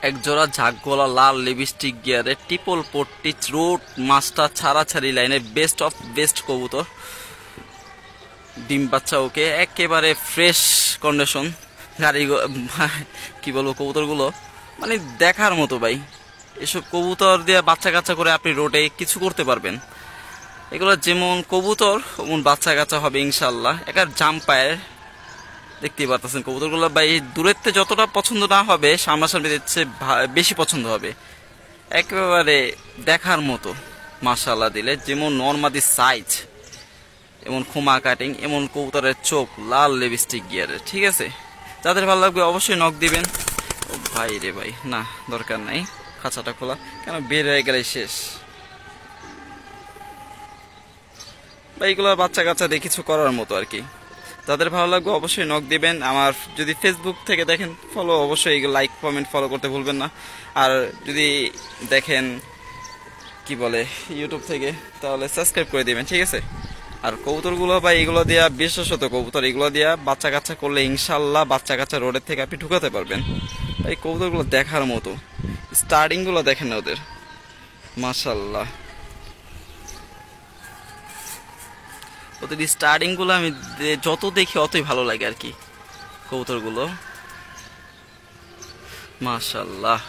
এক জোড়া ঝাঁকগলা লাল লিপস্টিক গিয়ারে ট্রিপল পট্টি রোড মাস্টার ছাড়াছাড়ি লাইনের বেস্ট অফ বেস্ট কবুতর। ডিম বাচ্চা ওকে একেবারে ফ্রেশ কন্ডিশন। গাড়ি কি বলবো, কবুতরগুলো মানে দেখার মতো ভাই। এসব কবুতর দিয়ে বাচ্চা কাচ্চা করে আপনি রোডে কিছু করতে পারবেন। এগুলো যেমন কবুতর ওমন বাচ্চা কাচ্চা হবে ইনশাল্লাহ। একার জাম্পায়ের দেখতেই পারতেছেন কবুতরগুলো ভাই, দূরের থেকে যতটা পছন্দ না হবে সামনাসামনি দেখছে বেশি পছন্দ হবে। একেবারে দেখার মতো মাশাআল্লাহ দিলে, যেমন নরমাদি সাইজ, এমন খোমা কাটিং, এমন কবুতরের চোখ, লাল লিপস্টিক গিয়ারে। ঠিক আছে, যাদের ভালো লাগবে অবশ্যই নক দিবেন। ও ভাই রে ভাই, না দরকার নাই, খাঁচাটা খোলা কেন, বের হয়ে গেলে শেষ ভাই। এগুলো বাচ্চা কাচ্চা দিয়ে কিছু করার মতো আর কি। যাদের ভালো লাগবে অবশ্যই নক দিবেন। আমার যদি ফেসবুক থেকে দেখেন ফলো, অবশ্যই লাইক কমেন্ট ফলো করতে ভুলবেন না। আর যদি দেখেন কি বলে ইউটিউব থেকে, তাহলে সাবস্ক্রাইব করে দিবেন। ঠিক আছে। আর কবুতরগুলো বা এগুলো দেওয়া বিশেষত কবুতর, এগুলো দেওয়া বাচ্চা কাচ্চা করলে ইনশাল্লাহ বাচ্চা কাচ্চা রোডের থেকে আপনি ঢুকাতে পারবেন। এই কবুতরগুলো দেখার মতো, স্টার্টিংগুলো দেখেন না ওদের, মাশাল্লাহ। ওদের স্টার্টিংগুলো আমি যত দেখি অতই ভালো লাগে আর কি কবুতরগুলো, মাশাল্লাহ।